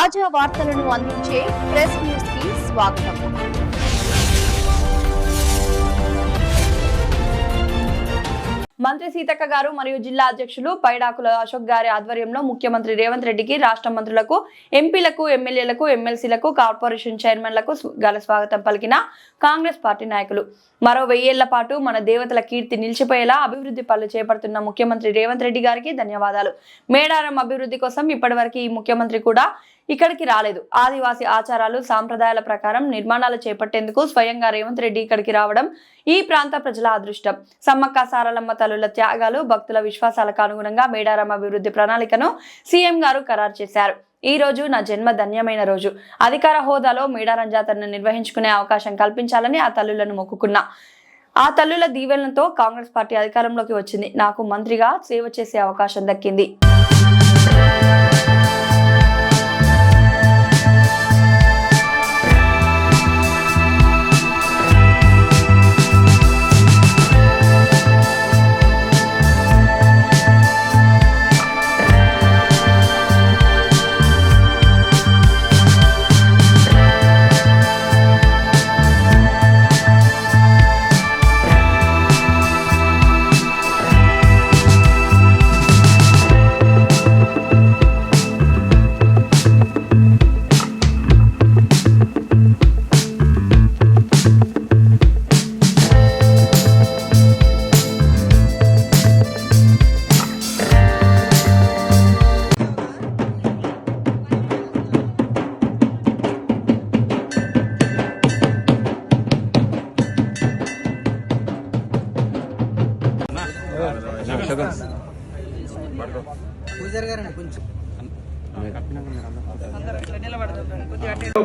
తాజా వార్తలను అందించే ప్రెస్ న్యూస్ కి స్వాగతం. మంత్రి సీతక్క గారు మరియు జిల్లా అధ్యక్షులు పైడాకుల అశోక్ గారి ఆధ్వర్యంలో ముఖ్యమంత్రి రేవంత్ రెడ్డికి రాష్ట్ర మంత్రులకు, ఎంపీలకు, ఎమ్మెల్యేలకు, ఎమ్మెల్సీలకు, కార్పొరేషన్ చైర్మన్లకు ఘన స్వాగతం పలికిన కాంగ్రెస్ పార్టీ నాయకులు. మరో 1000 ఏళ్ల పాటు మన దేవతల కీర్తి నిలిచిపోయేలా అభివృద్ధి పనులు చేపడుతున్న ముఖ్యమంత్రి రేవంత్ రెడ్డి గారికి ధన్యవాదాలు. మేడారం అభివృద్ధి కోసం ఇప్పటివరకు ఈ ముఖ్యమంత్రి కూడా ఇక్కడికి రాలేదు. ఆదివాసీ ఆచారాలు, సాంప్రదాయాల ప్రకారం నిర్మాణాలు చేపట్టేందుకు స్వయంగా రేవంత్ రెడ్డి ఇక్కడికి రావడం ఈ ప్రాంత ప్రజల అదృష్టం. సమ్మక్క సారలమ్మ తల్లుల త్యాగాలు, భక్తుల విశ్వాసాలకు అనుగుణంగా మేడారం అభివృద్ధి ప్రణాళికను సీఎం గారు ఖరారు చేశారు. ఈ రోజు నా జన్మ ధన్యమైన రోజు. అధికార హోదాలో మేడారం జాతరను నిర్వహించుకునే అవకాశం కల్పించాలని ఆ తల్లులను మొక్కుకున్నా. ఆ తల్లుల దీవెనలతో కాంగ్రెస్ పార్టీ అధికారంలోకి వచ్చింది. నాకు మంత్రిగా సేవ చేసే అవకాశం దక్కింది.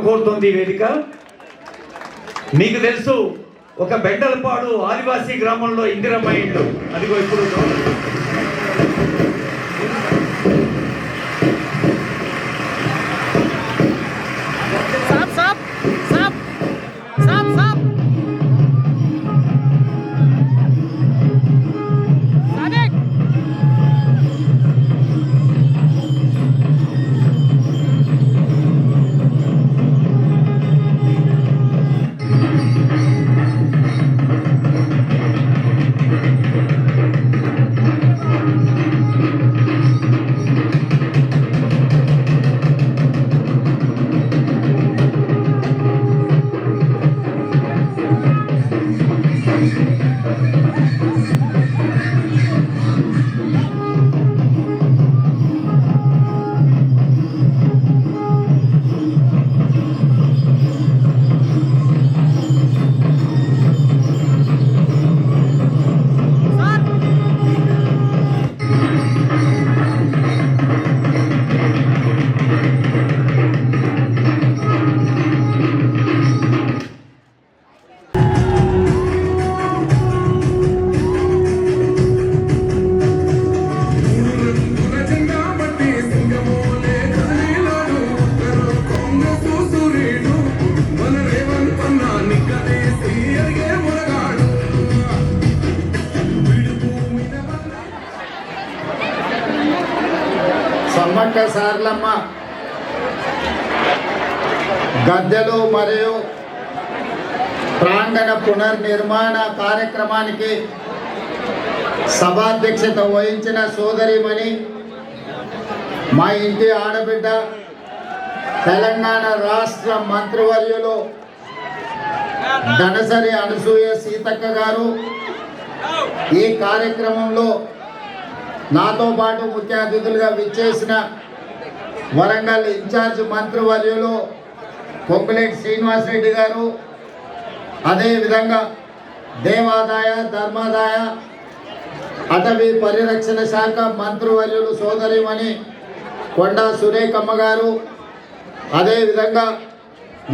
కోరుతుంది వేదిక. మీకు తెలుసు, ఒక బెండలపాడు ఆదివాసీ గ్రామంలో ఇందిరమ్మ ఇల్లు అదిగో ఇప్పుడు సమ్మక్క సారలమ్మ గద్దెలు మరియు ప్రాంగణ పునర్నిర్మాణ కార్యక్రమానికి సభాధ్యక్షత వహించిన సోదరిమణి, మా ఇంటి ఆడబిడ్డ, తెలంగాణ రాష్ట్ర మంత్రివర్యులు ధనసరి అనసూయ సీతక్క గారు, ఈ కార్యక్రమంలో నాతో పాటు ముఖ్య అతిథులుగా విచ్చేసిన వరంగల్ ఇన్ఛార్జ్ మంత్రివర్యులు పొంగులేటి శ్రీనివాసరెడ్డి గారు, అదేవిధంగా దేవాదాయ, ధర్మాదాయ, అటవీ పరిరక్షణ శాఖ మంత్రివర్యులు సోదరిమణి కొండా సురేఖమ్మ గారు, అదేవిధంగా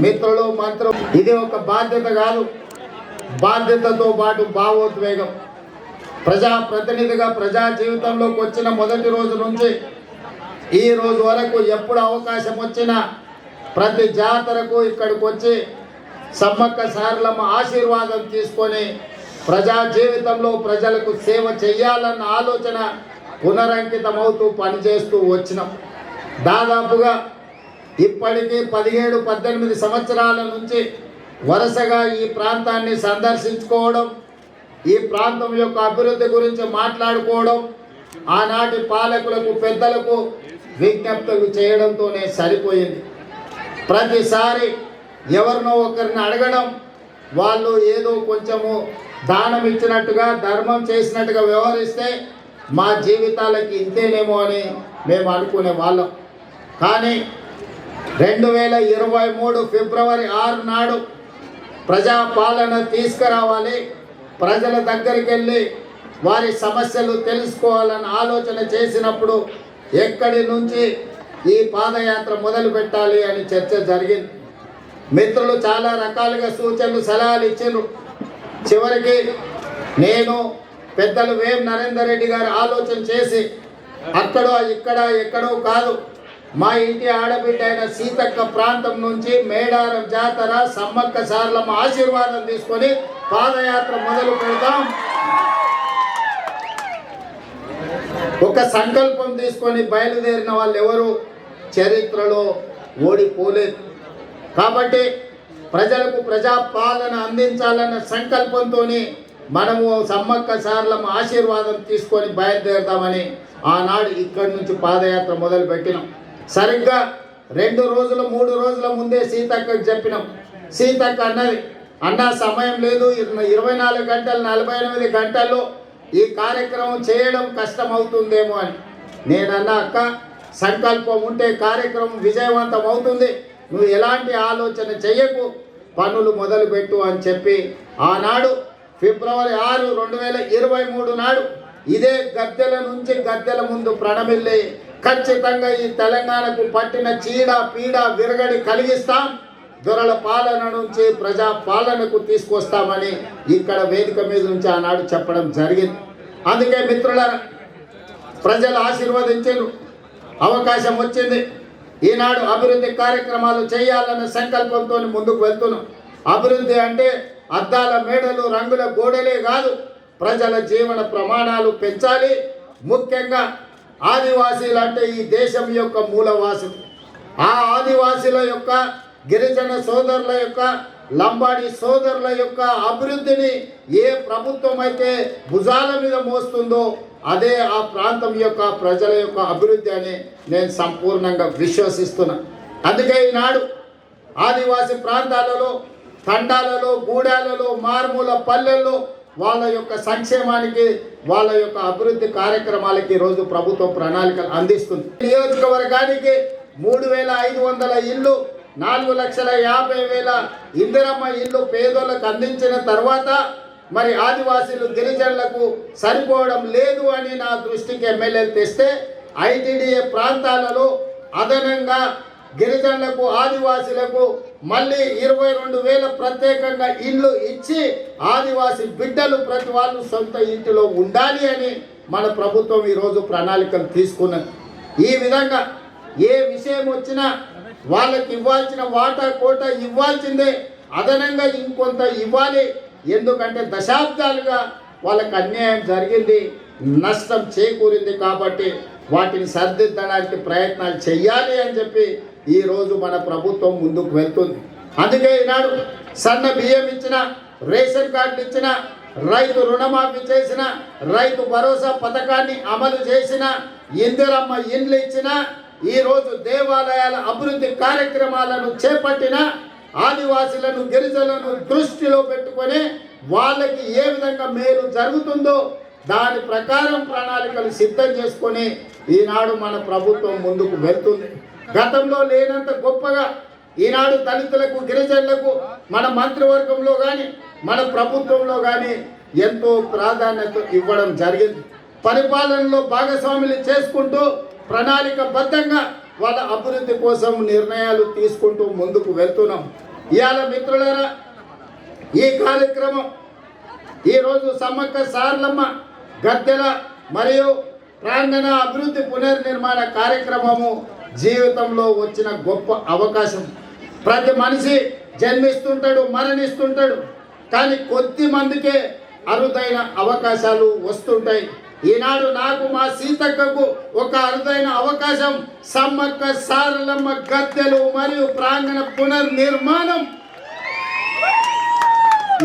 మిత్రులు, మంత్రులు. ఇది ఒక బాధ్యత కాదు, బాధ్యతతో పాటు భావోద్వేగం. ప్రజాప్రతినిధిగా ప్రజా జీవితంలోకి వచ్చిన మొదటి రోజు నుంచి ఈ రోజు వరకు ఎప్పుడు అవకాశం వచ్చినా ప్రతి జాతరకు ఇక్కడికి వచ్చి సమ్మక్క సారలమ్మ ఆశీర్వాదం తీసుకొని ప్రజా జీవితంలో ప్రజలకు సేవ చేయాలన్న ఆలోచన పునరంకితమవుతూ పనిచేస్తూ వచ్చినాం. దాదాపుగా ఇప్పటికీ 17-18 సంవత్సరాల నుంచి వరుసగా ఈ ప్రాంతాన్ని సందర్శించుకోవడం, ఈ ప్రాంతం యొక్క అభివృద్ధి గురించి మాట్లాడుకోవడం, ఆనాటి పాలకులకు పెద్దలకు విజ్ఞప్తులు చేయడంతోనే సరిపోయింది. ప్రతిసారి ఎవరినో ఒకరిని అడగడం, వాళ్ళు ఏదో కొంచెము దానం ఇచ్చినట్టుగా ధర్మం చేసినట్టుగా వ్యవహరిస్తే మా జీవితాలకి ఇంతేనేమో అని మేము అనుకునే వాళ్ళం. కానీ 2023 ఫిబ్రవరి 6 నాడు ప్రజాపాలన తీసుకురావాలి, ప్రజల దగ్గరికి వెళ్ళి వారి సమస్యలు తెలుసుకోవాలని ఆలోచన చేసినప్పుడు ఎక్కడి నుంచి ఈ పాదయాత్ర మొదలు పెట్టాలి అని చర్చ జరిగింది. మిత్రులు చాలా రకాలుగా సూచనలు సలహాలు ఇచ్చారు. చివరికి నేను పెద్దలు వేం నరేందర్ రెడ్డి గారు ఆలోచన చేసి అక్కడో ఇక్కడ ఎక్కడో కాదు, మా ఇంటి ఆడబిడ్డ అయిన సీతక్క ప్రాంతం నుంచి మేడారం జాతర సమ్మక్క సారలమ్మ ఆశీర్వాదం తీసుకొని పాదయాత్ర మొదలు పెడతాం. ఒక సంకల్పం తీసుకొని బయలుదేరిన వాళ్ళు ఎవరు చరిత్రలో ఓడిపోలేదు. కాబట్టి ప్రజలకు ప్రజాపాలన అందించాలన్న సంకల్పంతో మనము సమ్మక్క సారలమ్మ ఆశీర్వాదం తీసుకొని బయలుదేరుతామని ఆనాడు ఇక్కడి నుంచి పాదయాత్ర మొదలు పెట్టినాం. సరిగ్గా 2 రోజులు 3 రోజుల ముందే సీతక్కకు చెప్పినాం. సీతక్క అన్నది, అన్న సమయం లేదు, 24 గంటలు 48 గంటల్లో ఈ కార్యక్రమం చేయడం కష్టం అవుతుందేమో అని. నేనన్నా, అక్క సంకల్పం ఉంటే కార్యక్రమం విజయవంతం అవుతుంది, నువ్వు ఎలాంటి ఆలోచన చెయ్యకు, పనులు మొదలుపెట్టు అని చెప్పి ఆనాడు ఫిబ్రవరి 6, 2023 నాడు ఇదే గద్దెల నుంచి గద్దెల ముందు ప్రణమిల్లి ఖచ్చితంగా ఈ తెలంగాణకు పట్టిన చీడ పీడ విరగడి కలిగిస్తాం, దొరల పాలన నుంచి ప్రజా పాలనకు తీసుకొస్తామని ఇక్కడ వేదిక మీద నుంచి ఆనాడు చెప్పడం జరిగింది. అందుకే మిత్రులారా, ప్రజలు ఆశీర్వదించారు, అవకాశం వచ్చింది. ఈనాడు అభివృద్ధి కార్యక్రమాలు చేయాలన్న సంకల్పంతో ముందుకు వెళ్తున్నాం. అభివృద్ధి అంటే అద్దాల మేడలు రంగుల గోడలే కాదు, ప్రజల జీవన ప్రమాణాలు పెంచాలి. ముఖ్యంగా ఆదివాసీలు అంటే ఈ దేశం యొక్క మూలవాసులు. ఆ ఆదివాసీల యొక్క, గిరిజన సోదరుల యొక్క, లంబాడి సోదరుల యొక్క అభివృద్ధిని ఏ ప్రభుత్వం అయితే భుజాల మీద మోస్తుందో అదే ఆ ప్రాంతం యొక్క ప్రజల యొక్క అభివృద్ధి అని నేను సంపూర్ణంగా విశ్వసిస్తున్నా. అందుకే ఈనాడు ఆదివాసీ ప్రాంతాలలో, తండాలలో, గూడాలలో, మారుమూల పల్లెల్లో వాళ్ళ యొక్క సంక్షేమానికి, వాళ్ళ యొక్క అభివృద్ధి కార్యక్రమాలకి ఈరోజు ప్రభుత్వం ప్రణాళికలు అందిస్తుంది. నియోజకవర్గానికి 3,500 ఇళ్ళు, 4,50,000 ఇందిరమ్మ ఇళ్ళు పేదోళ్ళకు అందించిన తర్వాత మరి ఆదివాసీలు గిరిజనులకు సరిపోవడం లేదు అని నా దృష్టికి ఎమ్మెల్యేలు తెస్తే ఐటీడీఏ ప్రాంతాలలో అదనంగా గిరిజనులకు, ఆదివాసీలకు మళ్ళీ 22,000 ప్రత్యేకంగా ఇళ్ళు ఇచ్చి ఆదివాసీ బిడ్డలు ప్రతి వాళ్ళు సొంత ఇంటిలో ఉండాలి అని మన ప్రభుత్వం ఈరోజు ప్రణాళికలు తీసుకున్నది. ఈ విధంగా ఏ విషయం వచ్చినా వాళ్ళకి ఇవ్వాల్సిన వాటా కోట ఇవ్వాల్సిందే, అదనంగా ఇంకొంత ఇవ్వాలి. ఎందుకంటే దశాబ్దాలుగా వాళ్ళకి అన్యాయం జరిగింది, నష్టం చేకూరింది. కాబట్టి వాటిని సరిదిద్దడానికి ప్రయత్నాలు చేయాలి అని చెప్పి ఈరోజు మన ప్రభుత్వం ముందుకు వెళ్తుంది. అందుకే ఈనాడు సన్న బియ్యం ఇచ్చిన, రేషన్ కార్డులు ఇచ్చిన, రైతు రుణమాఫీ చేసిన, రైతు భరోసా పథకాన్ని అమలు చేసిన, ఇందిరమ్మ ఇండ్లు ఇచ్చిన, ఈరోజు దేవాలయాల అభివృద్ధి కార్యక్రమాలను చేపట్టిన, ఆదివాసీలను, గిరిజనులను దృష్టిలో పెట్టుకొని వాళ్ళకి ఏ విధంగా మేలు జరుగుతుందో దాని ప్రకారం ప్రణాళికలు సిద్ధం చేసుకొని ఈనాడు మన ప్రభుత్వం ముందుకు వెళ్తుంది. గతంలో లేనంత గొప్పగా ఈనాడు దళితులకు, గిరిజనులకు మన మంత్రివర్గంలో కానీ మన ప్రభుత్వంలో కానీ ఎంతో ప్రాధాన్యత ఇవ్వడం జరిగింది. పరిపాలనలో భాగస్వాములు చేసుకుంటూ ప్రణాళికబద్ధంగా వాళ్ళ అభివృద్ధి కోసం నిర్ణయాలు తీసుకుంటూ ముందుకు వెళ్తున్నాం. ఇవాళ మిత్రులారా, ఈ కార్యక్రమం ఈరోజు సమ్మక్క సారలమ్మ గద్దెల మరియు ప్రాంగణ అభివృద్ధి పునర్నిర్మాణ కార్యక్రమము జీవితంలో వచ్చిన గొప్ప అవకాశం. ప్రతి మనిషి జన్మిస్తుంటాడు, మరణిస్తుంటాడు, కానీ కొద్ది మందికే అరుదైన అవకాశాలు వస్తుంటాయి. ఈనాడు నాకు మా సీతక్కకు ఒక అరుదైన అవకాశం, సమ్మక్క సారలమ్మ గద్దెలు మరియు ప్రాంగణ పునర్నిర్మాణం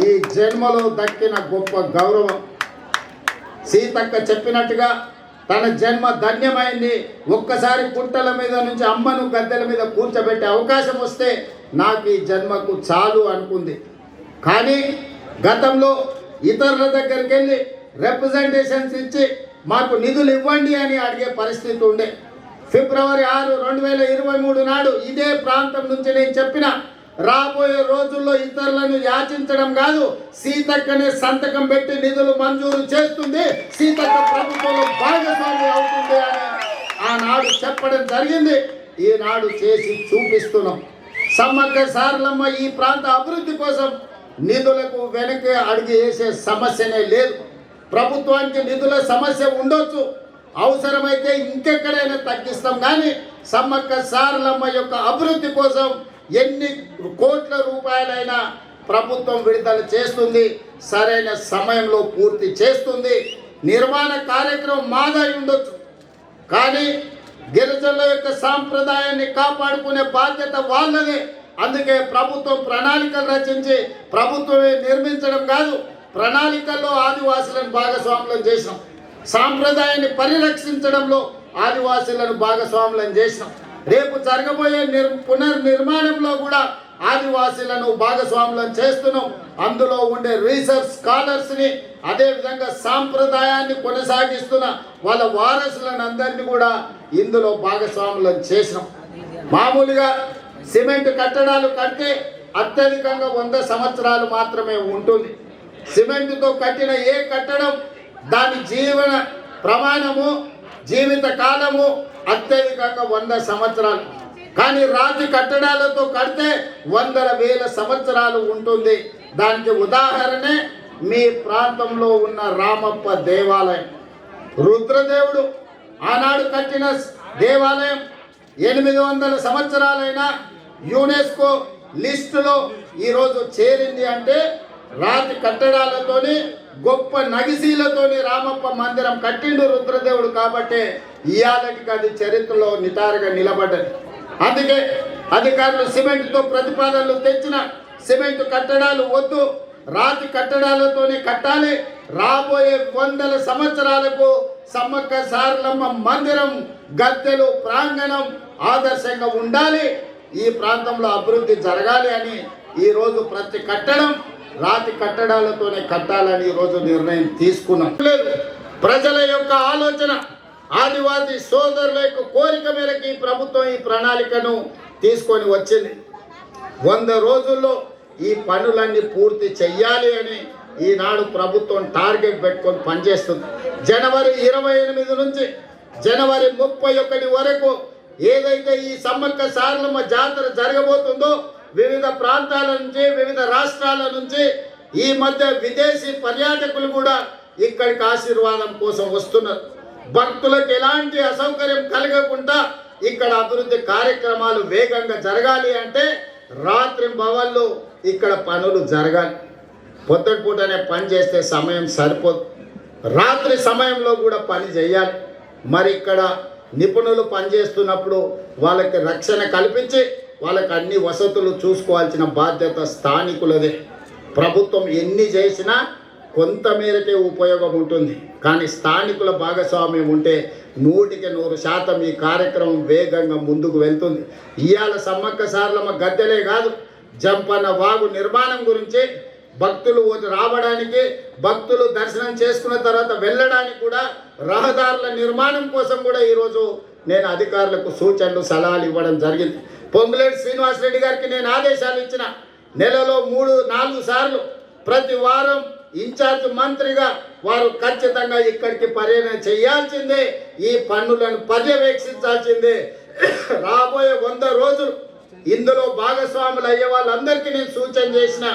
ఈ జన్మలో దక్కిన గొప్ప గౌరవం. సీతక్క చెప్పినట్టుగా తన జన్మ ధన్యమైంది. ఒక్కసారి పుట్టల మీద నుంచి అమ్మను గద్దెల మీద కూర్చోబెట్టే అవకాశం వస్తే నాకు ఈ జన్మకు చాలు అనుకుంది. కానీ గతంలో ఇతరుల దగ్గరికి వెళ్ళి రిప్రజెంటేషన్స్ ఇచ్చి మాకు నిధులు ఇవ్వండి అని అడిగే పరిస్థితి ఉండే. ఫిబ్రవరి 6, 2023 నాడు ఇదే ప్రాంతం నుంచి నేను చెప్పిన, రాబోయే రోజుల్లో ఇతరులను యాచించడం కాదు, సీతక్కనే సంతకం పెట్టి నిధులు మంజూరు చేస్తుంది, సీతక్క ప్రభుత్వంలో భాగస్వామి అవుతుంది అని ఆనాడు చెప్పడం జరిగింది. ఈనాడు చేసి చూపిస్తున్నాం. సమ్మక్క సారలమ్మ ఈ ప్రాంత అభివృద్ధి కోసం నిధులకు వెనక్కి అడిగి వేసే సమస్యనే లేదు. ప్రభుత్వానికి నిధుల సమస్య ఉండొచ్చు, అవసరమైతే ఇంకెక్కడైనా తగ్గిస్తాం. కానీ సమ్మక్క సారలమ్మ యొక్క అభివృద్ధి కోసం ఎన్ని కోట్ల రూపాయలైనా ప్రభుత్వం విడుదల చేస్తుంది, సరైన సమయంలో పూర్తి చేస్తుంది. నిర్మాణ కార్యక్రమం మాదై ఉండొచ్చు, కానీ గిరిజనుల యొక్క సాంప్రదాయాన్ని కాపాడుకునే బాధ్యత వాళ్ళదే. అందుకే ప్రభుత్వం ప్రణాళికలు రచించి ప్రభుత్వమే నిర్మించడం కాదు, ప్రణాళికల్లో ఆదివాసులను భాగస్వాములను చేసినాం. సాంప్రదాయాన్ని పరిరక్షించడంలో ఆదివాసులను భాగస్వాములను చేసినాం. రేపు జరగబోయే పునర్నిర్మాణంలో కూడా ఆదివాసీలను భాగస్వాములను చేస్తున్నాం. అందులో ఉండే రీసెర్చ్ స్కాలర్స్ని, అదేవిధంగా సాంప్రదాయాన్ని కొనసాగిస్తున్న వాళ్ళ వారసులను అందరినీ కూడా ఇందులో భాగస్వాములను చేసినాం. మామూలుగా సిమెంట్ కట్టడాలు కడితే అత్యధికంగా 100 సంవత్సరాలు మాత్రమే ఉంటుంది. సిమెంటుతో కట్టిన ఏ కట్టడం దాని జీవన ప్రమాణము, జీవిత కాలము అత్యధికంగా 100 సంవత్సరాలు. కానీ రాతి కట్టడాలతో కడితే 100,000 సంవత్సరాలు ఉంటుంది. దానికి ఉదాహరణే మీ ప్రాంతంలో ఉన్న రామప్ప దేవాలయం. రుద్రదేవుడు ఆనాడు కట్టిన దేవాలయం 800 సంవత్సరాలైనా యునెస్కో లిస్టులో ఈరోజు చేరింది అంటే రాతి కట్టడాలతోని, గొప్ప నగిశీలతోని రామప్ప మందిరం కట్టిండు రుద్రదేవుడు. కాబట్టి ఇయాలకి అది చరిత్రలో నిటారుగా నిలబడ్డది. అందుకే అధికారులు సిమెంట్తో ప్రతిపాదనలు తెచ్చిన సిమెంట్ కట్టడాలు వద్దు, రాతి కట్టడాలతోనే కట్టాలి. రాబోయే 100 సంవత్సరాలకు సమ్మక్క సారలమ్మ మందిరం, గద్దెలు, ప్రాంగణం ఆదర్శంగా ఉండాలి, ఈ ప్రాంతంలో అభివృద్ధి జరగాలి అని ఈరోజు ప్రతి కట్టడం రాతి కట్టడాలతోనే కట్టాలని ఈరోజు నిర్ణయం తీసుకున్నాం. ప్రజల యొక్క ఆలోచన, ఆదివాసీ సోదరుల యొక్క కోరిక మేరకు ఈ ప్రభుత్వం ఈ ప్రణాళికను తీసుకొని వచ్చింది. 100 రోజుల్లో ఈ పనులన్నీ పూర్తి చెయ్యాలి అని ఈనాడు ప్రభుత్వం టార్గెట్ పెట్టుకొని పనిచేస్తుంది. జనవరి 28 నుంచి జనవరి 31 వరకు ఏదైతే ఈ సమ్మక్క సారలమ్మ జాతర జరగబోతుందో వివిధ ప్రాంతాల నుంచి, వివిధ రాష్ట్రాల నుంచి ఈ మధ్య విదేశీ పర్యాటకులు కూడా ఇక్కడికి ఆశీర్వాదం కోసం వస్తున్నారు. భక్తులకు ఎలాంటి అసౌకర్యం కలగకుండా ఇక్కడ అభివృద్ధి కార్యక్రమాలు వేగంగా జరగాలి అంటే రాత్రి భవన్లు ఇక్కడ పనులు జరగాలి. పొద్దుటపూటనే పని చేస్తే సమయం సరిపోదు, రాత్రి సమయంలో కూడా పని చేయాలి. మరి ఇక్కడ నిపుణులు పనిచేస్తున్నప్పుడు వాళ్ళకి రక్షణ కల్పించి వాళ్ళకి అన్ని వసతులు చూసుకోవాల్సిన బాధ్యత స్థానికులదే. ప్రభుత్వం ఎన్ని చేసినా కొంతమేరకే ఉపయోగం ఉంటుంది, కానీ స్థానికుల భాగస్వామ్యం ఉంటే 100% ఈ కార్యక్రమం వేగంగా ముందుకు వెళ్తుంది. ఇవాళ సమ్మక్క సారలమ్మ గద్దెలే కాదు, జంపన్న వాగు నిర్మాణం గురించి భక్తులు రావడానికి, భక్తులు దర్శనం చేసుకున్న తర్వాత వెళ్ళడానికి కూడా రహదారుల నిర్మాణం కోసం కూడా ఈరోజు నేను అధికారులకు సూచనలు, సలహాలు ఇవ్వడం జరిగింది. పొంగులేటి శ్రీనివాసరెడ్డి గారికి నేను ఆదేశాలు ఇచ్చిన, నెలలో 3-4 సార్లు ప్రతి వారం ఇన్ఛార్జ్ మంత్రిగా వారు ఖచ్చితంగా ఇక్కడికి పర్యటన చేయాల్సిందే, ఈ పన్నులను పర్యవేక్షించాల్సిందే. రాబోయే 100 రోజులు ఇందులో భాగస్వాములు అయ్యే వాళ్ళందరికీ నేను సూచన చేసిన,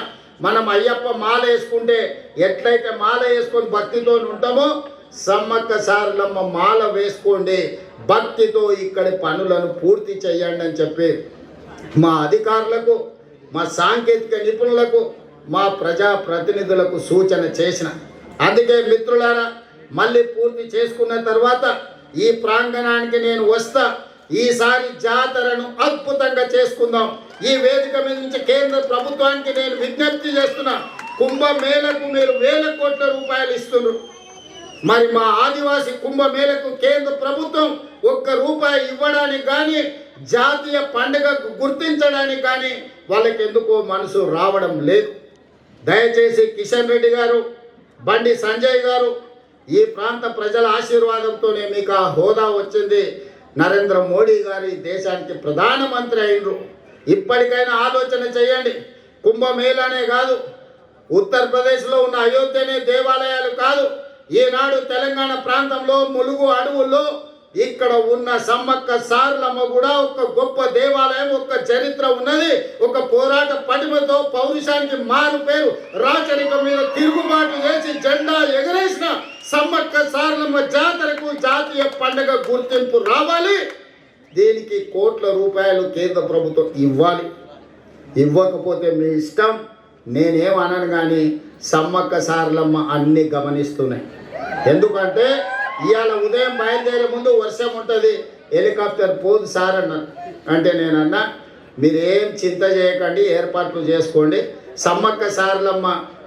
మనం అయ్యప్ప మాల వేసుకుంటే ఎట్లయితే మాల వేసుకొని భక్తితో ఉంటామో సమ్మక్క సారలమ్మ మాల వేసుకోండి, భక్తితో ఇక్కడి పనులను పూర్తి చేయండి అని చెప్పి మా అధికారులకు, మా సాంకేతిక నిపుణులకు, మా ప్రజాప్రతినిధులకు సూచన చేసిన. అందుకే మిత్రులారా, మళ్ళీ పూర్తి చేసుకున్న తర్వాత ఈ ప్రాంగణానికి నేను వస్తా. ఈసారి జాతరను అద్భుతంగా చేసుకుందాం. ఈ వేదిక మీద నుంచి కేంద్ర ప్రభుత్వానికి నేను విజ్ఞప్తి చేస్తున్నా, కుంభమేళకు మీరు వేల కోట్ల రూపాయలు ఇస్తున్నారు. మరి మా ఆదివాసీ కుంభమేళకు కేంద్ర ప్రభుత్వం ₹1 ఇవ్వడానికి కానీ జాతీయ పండుగకు గుర్తించడానికి కానీ వాళ్ళకి ఎందుకో మనసు రావడం లేదు. దయచేసి కిషన్ రెడ్డి గారు, బండి సంజయ్ గారు, ఈ ప్రాంత ప్రజల ఆశీర్వాదంతోనే మీకు ఆ హోదా వచ్చింది. నరేంద్ర మోడీ గారు ఈ దేశానికి ప్రధానమంత్రి అయినరు. ఇప్పటికైనా ఆలోచన చేయండి. కుంభమేళానే కాదు, ఉత్తరప్రదేశ్లో ఉన్న అయోధ్యనే దేవాలయాలు కాదు, ఈనాడు తెలంగాణ ప్రాంతంలో ములుగు అడవుల్లో ఇక్కడ ఉన్న సమ్మక్క సారలమ్మ కూడా ఒక గొప్ప దేవాలయం, ఒక చరిత్ర ఉన్నది. ఒక పోరాట పటిమతో పౌరుషానికి మారు పేరు, రాచరికం మీద తిరుగుబాటు చేసి జెండా ఎగరేసిన సమ్మక్క సారలమ్మ జాతరకు జాతీయ పండుగ గుర్తింపు రావాలి. దీనికి కోట్ల రూపాయలు కేంద్ర ప్రభుత్వం ఇవ్వాలి. ఇవ్వకపోతే మీ ఇష్టం, నేనేమనను. కానీ సమ్మక్క సారలమ్మ అన్ని గమనిస్తున్నాయి. ఎందుకంటే ఇవాళ ఉదయం బయలుదేరే ముందు వర్షం ఉంటుంది, హెలికాప్టర్ పోదు సార్ అన్నారు. అంటే నేనన్నా, మీరేం చింత చేయకండి, ఏర్పాట్లు చేసుకోండి, సమ్మక్క సారలమ్మ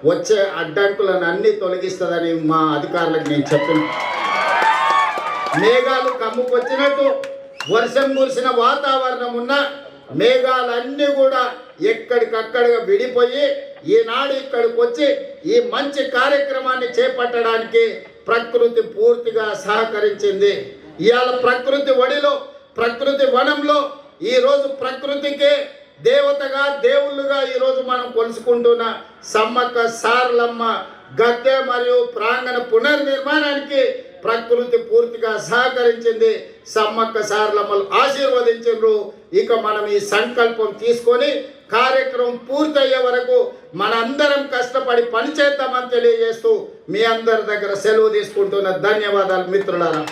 వచ్చే అడ్డంకులను అన్నీ తొలగిస్తుందని మా అధికారులకు నేను చెప్పిన. మేఘాలు కమ్ముకొచ్చినట్టు వర్షం కురిసిన వాతావరణం ఉన్న మేఘాలన్నీ కూడా ఎక్కడికక్కడగా విడిపోయి ఈనాడు ఇక్కడికి వచ్చి ఈ మంచి కార్యక్రమాన్ని చేపట్టడానికి ప్రకృతి పూర్తిగా సహకరించింది. ఇవాళ ప్రకృతి ఒడిలో, ప్రకృతి వనంలో ఈరోజు ప్రకృతికే దేవతగా, దేవుళ్ళుగా ఈరోజు మనం కొలుసుకుంటున్న సమ్మక్క సారలమ్మ గద్దె మరియు ప్రాంగణ పునర్నిర్మాణానికి ప్రకృతి పూర్తిగా సహకరించింది. సమ్మక్క సారలమ్మలు ఆశీర్వదించారు. ఇక మనం ఈ సంకల్పం తీసుకొని కార్యక్రమం పూర్తయ్యే వరకు మనందరం కష్టపడి పనిచేద్దామని తెలియజేస్తూ మీ అందరి దగ్గర సెలవు తీసుకుంటున్న ధన్యవాదాలు మిత్రులారా.